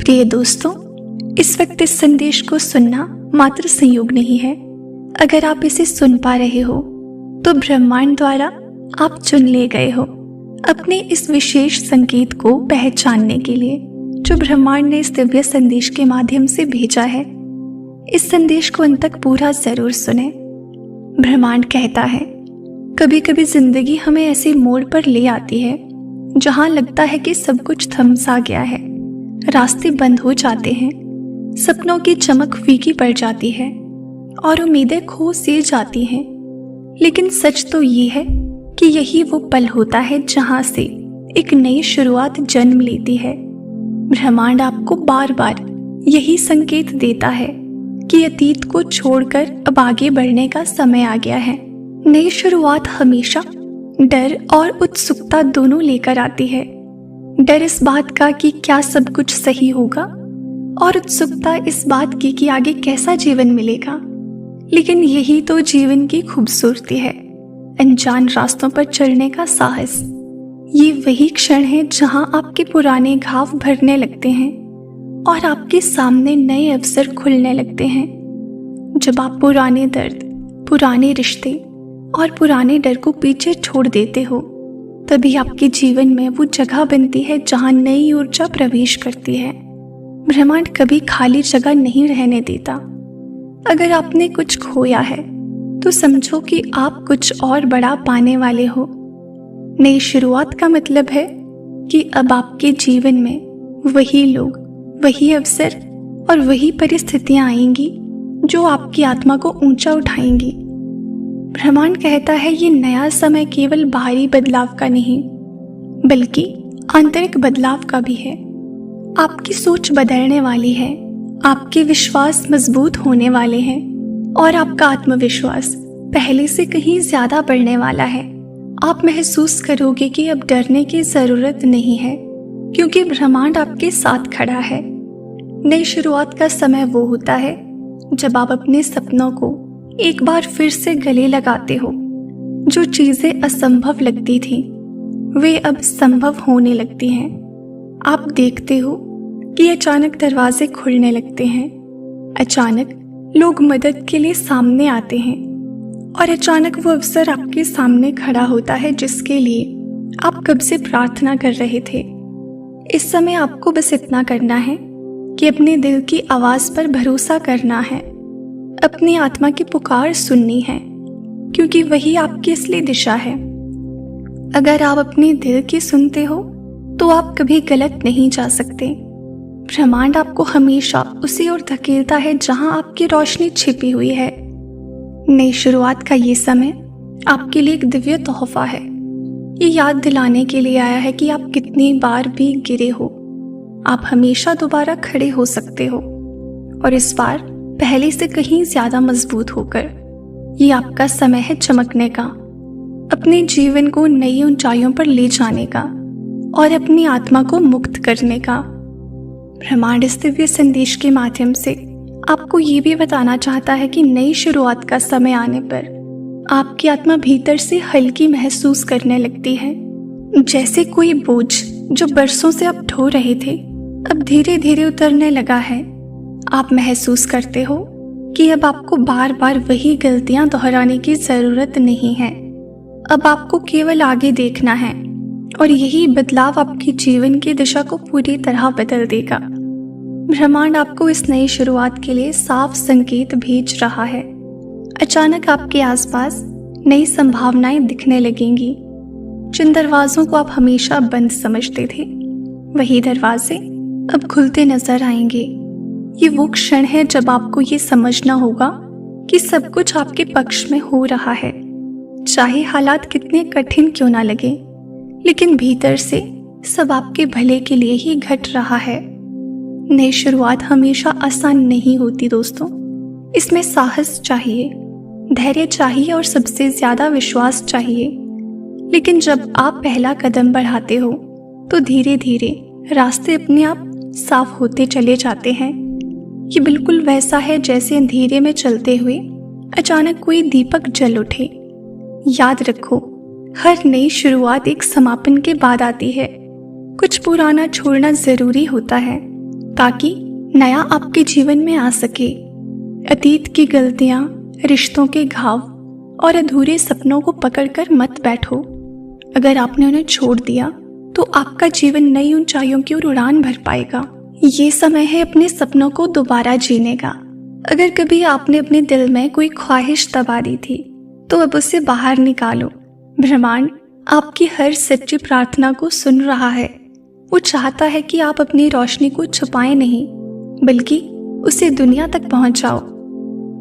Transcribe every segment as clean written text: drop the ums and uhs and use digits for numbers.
प्रिय दोस्तों, इस वक्त इस संदेश को सुनना मात्र संयोग नहीं है। अगर आप इसे सुन पा रहे हो तो ब्रह्मांड द्वारा आप चुन ले गए हो अपने इस विशेष संकेत को पहचानने के लिए, जो ब्रह्मांड ने इस दिव्य संदेश के माध्यम से भेजा है। इस संदेश को अंत तक पूरा जरूर सुने। ब्रह्मांड कहता है, कभी कभी जिंदगी हमें ऐसे मोड़ पर ले आती है जहां लगता है कि सब कुछ थम सा गया है, रास्ते बंद हो जाते हैं, सपनों की चमक फीकी पड़ जाती है और उम्मीदें खो सी जाती हैं। लेकिन सच तो ये है कि यही वो पल होता है जहां से एक नई शुरुआत जन्म लेती है। ब्रह्मांड आपको बार बार यही संकेत देता है कि अतीत को छोड़कर अब आगे बढ़ने का समय आ गया है। नई शुरुआत हमेशा डर और उत्सुकता दोनों लेकर आती है। डर इस बात का कि क्या सब कुछ सही होगा और उत्सुकता इस बात की कि आगे कैसा जीवन मिलेगा। लेकिन यही तो जीवन की खूबसूरती है, अनजान रास्तों पर चलने का साहस। ये वही क्षण है जहां आपके पुराने घाव भरने लगते हैं और आपके सामने नए अवसर खुलने लगते हैं। जब आप पुराने दर्द, पुराने रिश्ते और पुराने डर को पीछे छोड़ देते हो, तभी आपके जीवन में वो जगह बनती है जहां नई ऊर्जा प्रवेश करती है। ब्रह्मांड कभी खाली जगह नहीं रहने देता। अगर आपने कुछ खोया है तो समझो कि आप कुछ और बड़ा पाने वाले हो। नई शुरुआत का मतलब है कि अब आपके जीवन में वही लोग, वही अवसर और वही परिस्थितियां आएंगी जो आपकी आत्मा को ऊंचा उठाएंगी। ब्रह्मांड कहता है, ये नया समय केवल बाहरी बदलाव का नहीं बल्कि आंतरिक बदलाव का भी है। आपकी सोच बदलने वाली है, आपके विश्वास मजबूत होने वाले हैं और आपका आत्मविश्वास पहले से कहीं ज्यादा बढ़ने वाला है। आप महसूस करोगे कि अब डरने की जरूरत नहीं है, क्योंकि ब्रह्मांड आपके साथ खड़ा है। नई शुरुआत का समय वो होता है जब आप अपने सपनों को एक बार फिर से गले लगाते हो। जो चीजें असंभव लगती थी वे अब संभव होने लगती हैं। आप देखते हो कि अचानक दरवाजे खुलने लगते हैं, अचानक लोग मदद के लिए सामने आते हैं और अचानक वो अवसर आपके सामने खड़ा होता है जिसके लिए आप कब से प्रार्थना कर रहे थे। इस समय आपको बस इतना करना है कि अपने दिल की आवाज पर भरोसा करना है, अपनी आत्मा की पुकार सुननी है, क्योंकि वही आपकी असली दिशा है। अगर आप अपने दिल की सुनते हो तो आप कभी गलत नहीं जा सकते। ब्रह्मांड आपको हमेशा उसी ओर धकेलता है जहां आपकी रोशनी छिपी हुई है। नई शुरुआत का ये समय आपके लिए एक दिव्य तोहफा है। ये याद दिलाने के लिए आया है कि आप कितनी बार भी गिरे हो, आप हमेशा दोबारा खड़े हो सकते हो, और इस बार पहले से कहीं ज्यादा मजबूत होकर। ये आपका समय है चमकने का, अपने जीवन को नई ऊंचाइयों पर ले जाने का और अपनी आत्मा को मुक्त करने का। ब्रह्मांड इस दिव्य संदेश के माध्यम से आपको ये भी बताना चाहता है कि नई शुरुआत का समय आने पर आपकी आत्मा भीतर से हल्की महसूस करने लगती है, जैसे कोई बोझ जो बरसों से आप ढो रहे थे अब धीरे धीरे उतरने लगा है। आप महसूस करते हो कि अब आपको बार बार वही गलतियां दोहराने की जरूरत नहीं है। अब आपको केवल आगे देखना है और यही बदलाव आपके जीवन की दिशा को पूरी तरह बदल देगा। ब्रह्मांड आपको इस नई शुरुआत के लिए साफ संकेत भेज रहा है। अचानक आपके आसपास नई संभावनाएं दिखने लगेंगी। जिन दरवाजों को आप हमेशा बंद समझते थे, वही दरवाजे अब खुलते नजर आएंगे। ये वो क्षण है जब आपको ये समझना होगा कि सब कुछ आपके पक्ष में हो रहा है, चाहे हालात कितने कठिन क्यों ना लगे, लेकिन भीतर से सब आपके भले के लिए ही घट रहा है। नई शुरुआत हमेशा आसान नहीं होती दोस्तों। इसमें साहस चाहिए, धैर्य चाहिए और सबसे ज्यादा विश्वास चाहिए। लेकिन जब आप पहला कदम बढ़ाते हो तो धीरे धीरे रास्ते अपने आप साफ होते चले जाते हैं। ये बिल्कुल वैसा है जैसे अंधेरे में चलते हुए अचानक कोई दीपक जल उठे। याद रखो, हर नई शुरुआत एक समापन के बाद आती है। कुछ पुराना छोड़ना जरूरी होता है, ताकि नया आपके जीवन में आ सके। अतीत की गलतियां, रिश्तों के घाव और अधूरे सपनों को पकड़कर मत बैठो। अगर आपने उन्हें छोड़ दिया तो आपका जीवन नई ऊंचाइयों की ओर उड़ान भर पाएगा। ये समय है अपने सपनों को दोबारा जीने का। अगर कभी आपने अपने दिल में कोई ख्वाहिश दबा दी थी तो अब उसे बाहर निकालो। ब्रह्मांड आपकी हर सच्ची प्रार्थना को सुन रहा है। वो चाहता है कि आप अपनी रोशनी को छुपाएं नहीं, बल्कि उसे दुनिया तक पहुंचाओ।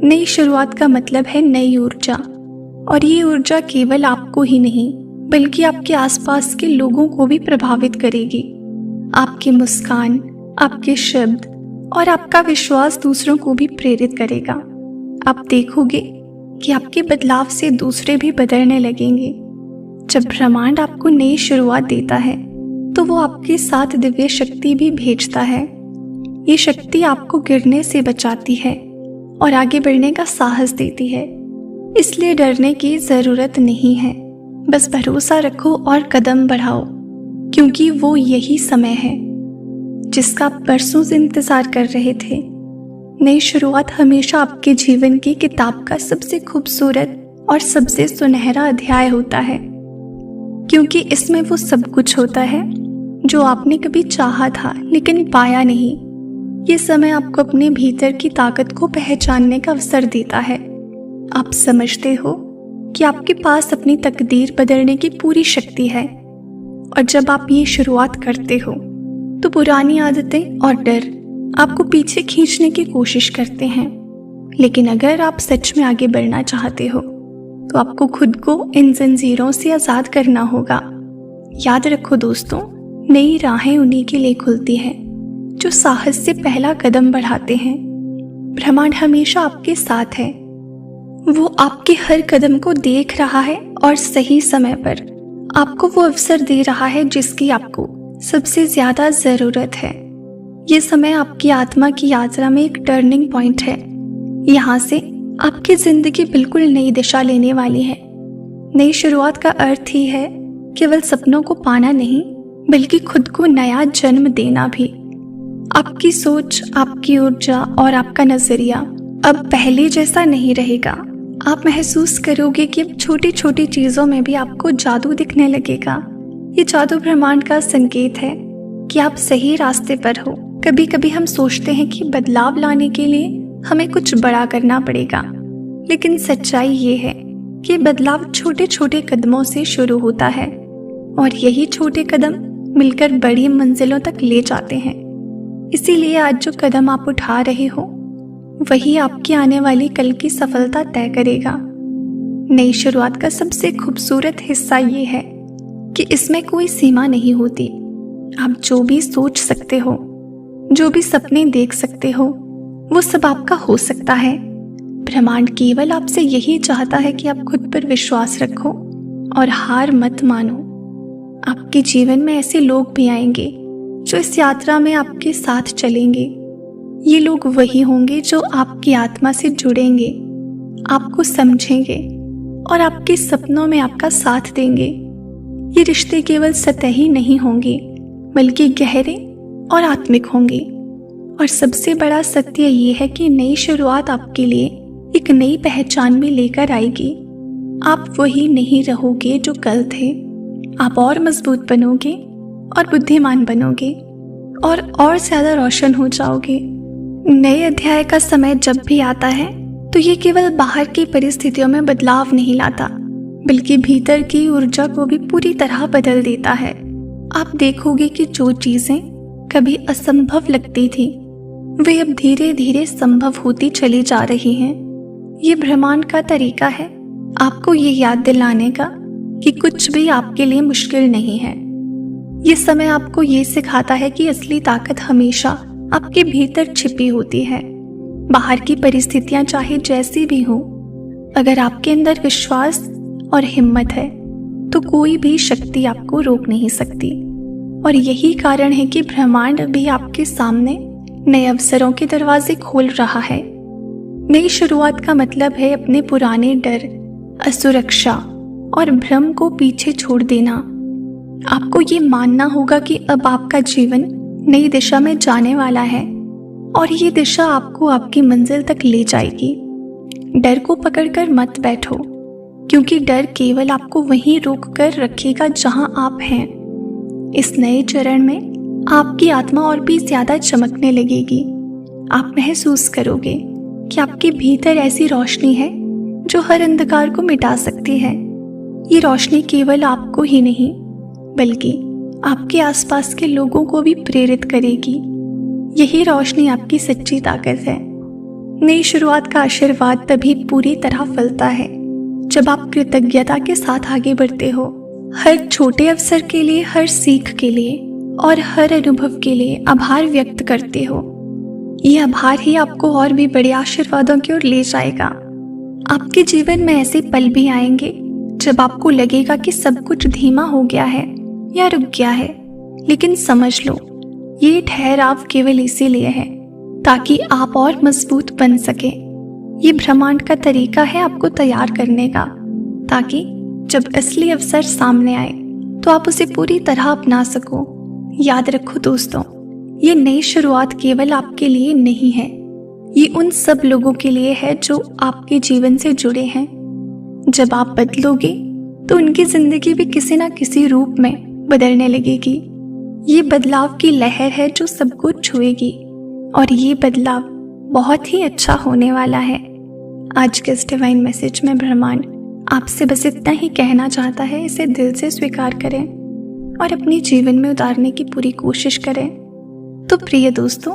नई शुरुआत का मतलब है नई ऊर्जा, और ये ऊर्जा केवल आपको ही नहीं बल्कि आपके आसपास के लोगों को भी प्रभावित करेगी। आपकी मुस्कान, आपके शब्द और आपका विश्वास दूसरों को भी प्रेरित करेगा। आप देखोगे कि आपके बदलाव से दूसरे भी बदलने लगेंगे। जब ब्रह्मांड आपको नई शुरुआत देता है तो वो आपके साथ दिव्य शक्ति भी भेजता है। ये शक्ति आपको गिरने से बचाती है और आगे बढ़ने का साहस देती है। इसलिए डरने की जरूरत नहीं है, बस भरोसा रखो और कदम बढ़ाओ, क्योंकि वो यही समय है जिसका आप बरसों से इंतजार कर रहे थे। नई शुरुआत हमेशा आपके जीवन की किताब का सबसे खूबसूरत और सबसे सुनहरा अध्याय होता है, क्योंकि इसमें वो सब कुछ होता है जो आपने कभी चाहा था लेकिन पाया नहीं। ये समय आपको अपने भीतर की ताकत को पहचानने का अवसर देता है। आप समझते हो कि आपके पास अपनी तकदीर बदलने की पूरी शक्ति है, और जब आप ये शुरुआत करते हो तो पुरानी आदतें और डर आपको पीछे खींचने की कोशिश करते हैं। लेकिन अगर आप सच में आगे बढ़ना चाहते हो तो आपको खुद को इन जंजीरों से आज़ाद करना होगा। याद रखो दोस्तों, नई राहें उन्हीं के लिए खुलती हैं जो साहस से पहला कदम बढ़ाते हैं। ब्रह्मांड हमेशा आपके साथ है। वो आपके हर कदम को देख रहा है और सही समय पर आपको वो अवसर दे रहा है जिसकी आपको सबसे ज्यादा जरूरत है। ये समय आपकी आत्मा की यात्रा में एक टर्निंग पॉइंट है। यहाँ से आपकी जिंदगी बिल्कुल नई दिशा लेने वाली है। नई शुरुआत का अर्थ ही है केवल सपनों को पाना नहीं, बल्कि खुद को नया जन्म देना भी। आपकी सोच, आपकी ऊर्जा और आपका नजरिया अब पहले जैसा नहीं रहेगा। आप महसूस करोगे कि अब छोटी छोटी चीजों में भी आपको जादू दिखने लगेगा। ये जादू ब्रह्मांड का संकेत है कि आप सही रास्ते पर हो। कभी कभी हम सोचते हैं कि बदलाव लाने के लिए हमें कुछ बड़ा करना पड़ेगा, लेकिन सच्चाई ये है कि बदलाव छोटे छोटे कदमों से शुरू होता है, और यही छोटे कदम मिलकर बड़ी मंजिलों तक ले जाते हैं। इसीलिए आज जो कदम आप उठा रहे हो वही आपकी आने वाली कल की सफलता तय करेगा। नई शुरुआत का सबसे खूबसूरत हिस्सा ये है कि इसमें कोई सीमा नहीं होती। आप जो भी सोच सकते हो, जो भी सपने देख सकते हो, वो सब आपका हो सकता है। ब्रह्मांड केवल आपसे यही चाहता है कि आप खुद पर विश्वास रखो और हार मत मानो। आपके जीवन में ऐसे लोग भी आएंगे जो इस यात्रा में आपके साथ चलेंगे। ये लोग वही होंगे जो आपकी आत्मा से जुड़ेंगे, आपको समझेंगे और आपके सपनों में आपका साथ देंगे। ये रिश्ते केवल सतही नहीं होंगे, बल्कि गहरे और आत्मिक होंगे। और सबसे बड़ा सत्य ये है कि नई शुरुआत आपके लिए एक नई पहचान भी लेकर आएगी। आप वही नहीं रहोगे जो कल थे। आप और मजबूत बनोगे और बुद्धिमान बनोगे और ज्यादा रोशन हो जाओगे। नए अध्याय का समय जब भी आता है तो ये केवल बाहर की परिस्थितियों में बदलाव नहीं लाता, बल्कि भीतर की ऊर्जा को भी पूरी तरह बदल देता है। आप देखोगे कि जो चीजें कभी असंभव लगती थी वे अब धीरे धीरे संभव होती चली जा रही हैं। ये ब्रह्मांड का तरीका है आपको ये याद दिलाने का कि कुछ भी आपके लिए मुश्किल नहीं है। ये समय आपको ये सिखाता है कि असली ताकत हमेशा आपके भीतर छिपी होती है। बाहर की परिस्थितियां चाहे जैसी भी हो, अगर आपके अंदर विश्वास और हिम्मत है तो कोई भी शक्ति आपको रोक नहीं सकती। और यही कारण है कि ब्रह्मांड भी आपके सामने नए अवसरों के दरवाजे खोल रहा है। नई शुरुआत का मतलब है अपने पुराने डर, असुरक्षा और भ्रम को पीछे छोड़ देना। आपको ये मानना होगा कि अब आपका जीवन नई दिशा में जाने वाला है और ये दिशा आपको आपकी मंजिल तक ले जाएगी। डर को पकड़कर मत बैठो, क्योंकि डर केवल आपको वहीं रोक कर रखेगा जहां आप हैं। इस नए चरण में आपकी आत्मा और भी ज्यादा चमकने लगेगी। आप महसूस करोगे कि आपके भीतर ऐसी रोशनी है जो हर अंधकार को मिटा सकती है। ये रोशनी केवल आपको ही नहीं, बल्कि आपके आसपास के लोगों को भी प्रेरित करेगी। यही रोशनी आपकी सच्ची ताकत है। नई शुरुआत का आशीर्वाद तभी पूरी तरह फलता है जब आप कृतज्ञता के साथ आगे बढ़ते हो। हर छोटे अवसर के लिए, हर सीख के लिए और हर अनुभव के लिए आभार व्यक्त करते हो। ये आभार ही आपको और भी बड़े आशीर्वादों की ओर ले जाएगा। आपके जीवन में ऐसे पल भी आएंगे जब आपको लगेगा कि सब कुछ धीमा हो गया है या रुक गया है, लेकिन समझ लो ये ठहराव केवल इसीलिए है ताकि आप और मजबूत बन सके। ये ब्रह्मांड का तरीका है आपको तैयार करने का, ताकि जब असली अवसर सामने आए तो आप उसे पूरी तरह अपना सको। याद रखो दोस्तों, ये नई शुरुआत केवल आपके लिए नहीं है, ये उन सब लोगों के लिए है जो आपके जीवन से जुड़े हैं। जब आप बदलोगे तो उनकी जिंदगी भी किसी ना किसी रूप में बदलने लगेगी। ये बदलाव की लहर है जो सबको छुएगी और ये बदलाव बहुत ही अच्छा होने वाला है। आज के इस डिवाइन मैसेज में ब्रह्मांड आपसे बस इतना ही कहना चाहता है, इसे दिल से स्वीकार करें और अपने जीवन में उतारने की पूरी कोशिश करें। तो प्रिय दोस्तों,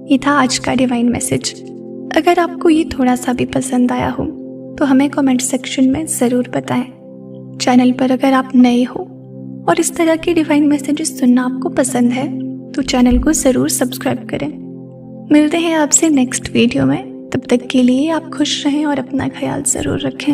ये था आज का डिवाइन मैसेज। अगर आपको ये थोड़ा सा भी पसंद आया हो तो हमें कमेंट सेक्शन में ज़रूर बताएं। चैनल पर अगर आप नए हो और इस तरह के डिवाइन मैसेजेस सुनना आपको पसंद है तो चैनल को ज़रूर सब्सक्राइब करें। मिलते हैं आपसे नेक्स्ट वीडियो में। तब तक के लिए आप खुश रहें और अपना ख्याल ज़रूर रखें।